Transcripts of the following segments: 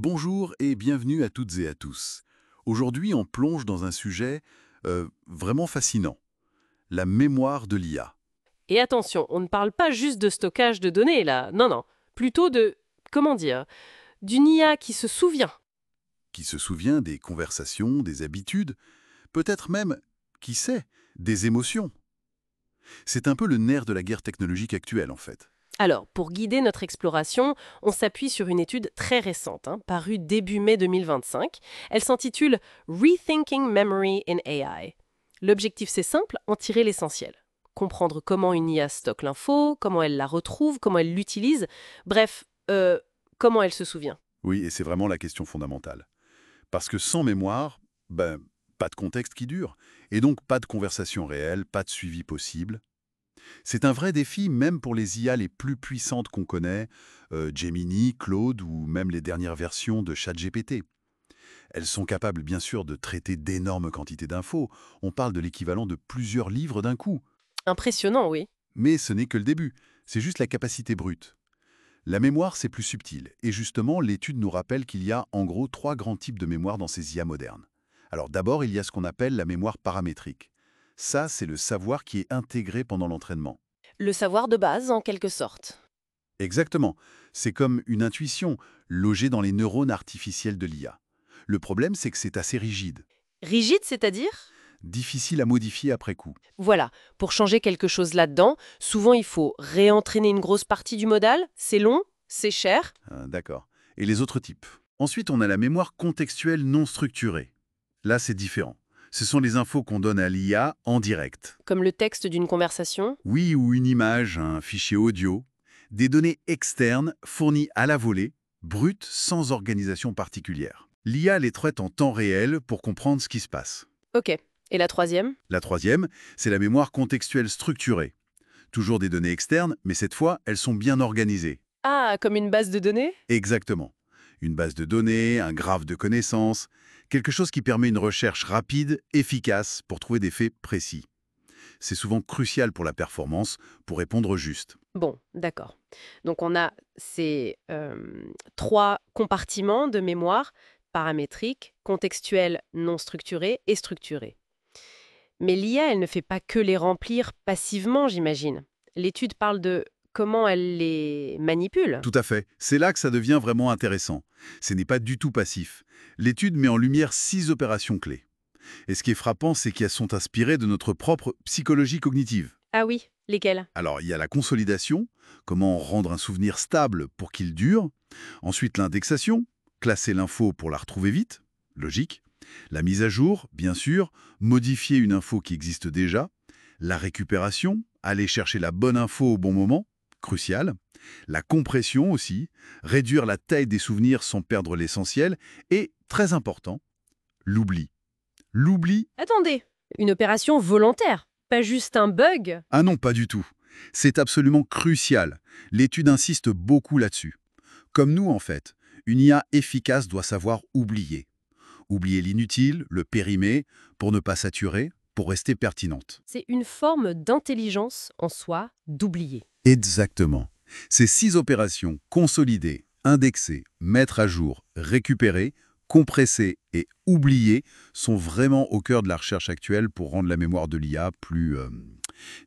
Bonjour et bienvenue à toutes et à tous. Aujourd'hui, on plonge dans un sujet vraiment fascinant, la mémoire de l'IA, Et attention, on ne parle pas juste de stockage de données là, non, non, plutôt de, comment dire, d'une IA qui se souvient. qui se souvient des conversations, des habitudes, peut-être même, qui sait, des émotions. C'est un peu le nerf de la guerre technologique actuelle en fait. Alors, pour guider notre exploration, on s'appuie sur une étude très récente, parue début mai 2025. Elle s'intitule Rethinking Memory in AI. L'objectif, c'est simple, en tirer l'essentiel. Comprendre comment une IA stocke l'info, comment elle la retrouve, comment elle l'utilise, bref, comment elle se souvient. Oui, et c'est vraiment la question fondamentale. Parce que sans mémoire, pas de contexte qui dure, et donc pas de conversation réelle, pas de suivi possible. C'est un vrai défi même pour les IA les plus puissantes qu'on connaît, Gemini, Claude ou même les dernières versions de ChatGPT. Elles sont capables bien sûr de traiter d'énormes quantités d'infos, on parle de l'équivalent de plusieurs livres d'un coup. Impressionnant, oui. Mais ce n'est que le début, c'est juste la capacité brute. La mémoire, c'est plus subtil, et justement, l'étude nous rappelle qu'il y a en gros trois grands types de mémoire dans ces IA modernes. Alors d'abord, il y a ce qu'on appelle la mémoire paramétrique. Ça, c'est le savoir qui est intégré pendant l'entraînement. Le savoir de base, en quelque sorte. Exactement. C'est comme une intuition logée dans les neurones artificiels de l'IA. Le problème, c'est que c'est assez rigide, Rigide, c'est-à-dire? difficile à modifier après coup. Voilà, pour changer quelque chose là-dedans, souvent il faut réentraîner une grosse partie du modal, c'est long, c'est cher. D'accord. Et les autres types. Ensuite, on a la mémoire contextuelle non structurée. Là, c'est différent. Ce sont les infos qu'on donne à l'IA en direct. Comme le texte d'une conversation. Oui, ou une image, un fichier audio. Des données externes fournies à la volée, brutes, sans organisation particulière. L'IA les traite en temps réel pour comprendre ce qui se passe. Ok. Et la troisième? La troisième, c'est la mémoire contextuelle structurée. Toujours des données externes, mais cette fois, elles sont bien organisées. Ah, comme une base de données? Exactement. Une base de données, un graphe de connaissances, quelque chose qui permet une recherche rapide, efficace, pour trouver des faits précis. C'est souvent crucial pour la performance, pour répondre juste. Bon, d'accord. Donc on a ces trois compartiments de mémoire, paramétrique, contextuel, non structuré et structuré. Mais l'IA, elle ne fait pas que les remplir passivement, j'imagine. L'étude parle de comment elle les manipule. Tout à fait. C'est là que ça devient vraiment intéressant. Ce n'est pas du tout passif. L'étude met en lumière 6 opérations clés. Et ce qui est frappant, c'est qu'elles sont inspirées de notre propre psychologie cognitive. Ah oui, lesquels? Alors, il y a la consolidation, comment rendre un souvenir stable pour qu'il dure. Ensuite, l'indexation, classer l'info pour la retrouver vite, logique. La mise à jour, bien sûr, modifier une info qui existe déjà. La récupération, aller chercher la bonne info au bon moment, crucial. La compression aussi, réduire la taille des souvenirs sans perdre l'essentiel. Et, très important, l'oubli. L'oubli. Attendez, une opération volontaire, pas juste un bug. Ah non, pas du tout. C'est absolument crucial. L'étude insiste beaucoup là-dessus. Comme nous, en fait, une IA efficace doit savoir oublier. Oublier l'inutile, le périmer, pour ne pas saturer, pour rester pertinente. C'est une forme d'intelligence en soi d'oublier. Exactement. Ces 6 opérations, consolider, indexer, mettre à jour, récupérer, compresser et oublier, sont vraiment au cœur de la recherche actuelle pour rendre la mémoire de l'IA plus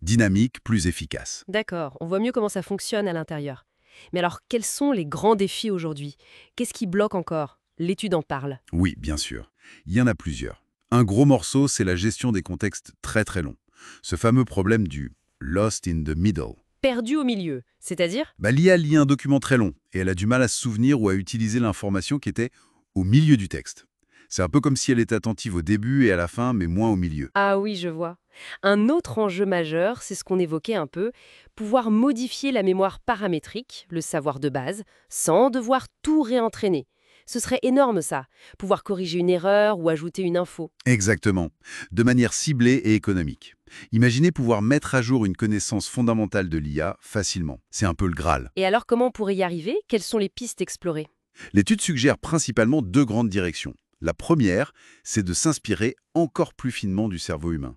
dynamique, plus efficace. D'accord, on voit mieux comment ça fonctionne à l'intérieur. Mais alors, quels sont les grands défis aujourd'hui? Qu'est-ce qui bloque encore? L'étude en parle. Oui, bien sûr. Il y en a plusieurs. Un gros morceau, c'est la gestion des contextes très très longs. Ce fameux problème du «lost in the middle». Perdu au milieu, c'est-à-dire? L'IA lit un document très long et elle a du mal à se souvenir ou à utiliser l'information qui était au milieu du texte. C'est un peu comme si elle était attentive au début et à la fin, mais moins au milieu. Ah oui, je vois. Un autre enjeu majeur, c'est ce qu'on évoquait un peu, pouvoir modifier la mémoire paramétrique, le savoir de base, sans devoir tout réentraîner. Ce serait énorme ça, pouvoir corriger une erreur ou ajouter une info. Exactement. De manière ciblée et économique. Imaginez pouvoir mettre à jour une connaissance fondamentale de l'IA facilement. C'est un peu le Graal. Et alors comment on pourrait y arriver? Quelles sont les pistes explorées? L'étude suggère principalement 2 grandes directions. La première, c'est de s'inspirer encore plus finement du cerveau humain,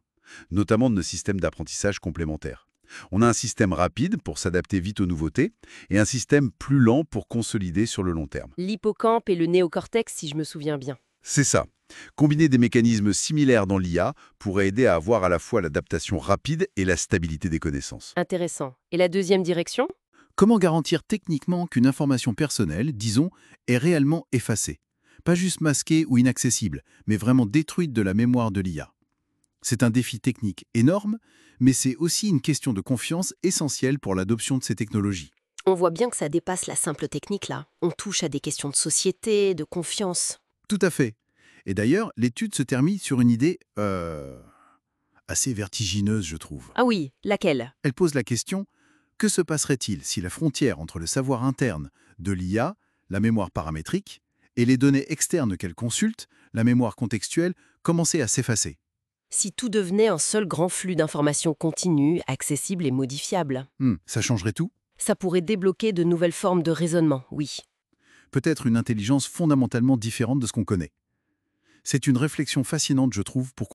notamment de nos systèmes d'apprentissage complémentaires. On a un système rapide pour s'adapter vite aux nouveautés et un système plus lent pour consolider sur le long terme. L'hippocampe et le néocortex, si je me souviens bien. C'est ça. Combiner des mécanismes similaires dans l'IA pourrait aider à avoir à la fois l'adaptation rapide et la stabilité des connaissances. Intéressant. Et la deuxième direction? Comment garantir techniquement qu'une information personnelle, disons, est réellement effacée? Pas juste masquée ou inaccessible, mais vraiment détruite de la mémoire de l'IA. C'est un défi technique énorme, mais c'est aussi une question de confiance essentielle pour l'adoption de ces technologies. On voit bien que ça dépasse la simple technique là. On touche à des questions de société, de confiance. Tout à fait. Et d'ailleurs, l'étude se termine sur une idée assez vertigineuse, je trouve. Ah oui, laquelle? Elle pose la question: que se passerait-il si la frontière entre le savoir interne de l'IA, la mémoire paramétrique, et les données externes qu'elle consulte, la mémoire contextuelle, commençait à s'effacer? Si tout devenait un seul grand flux d'informations continues, accessibles et modifiables. Ça changerait tout? Ça pourrait débloquer de nouvelles formes de raisonnement, oui. Peut-être une intelligence fondamentalement différente de ce qu'on connaît. C'est une réflexion fascinante, je trouve, pour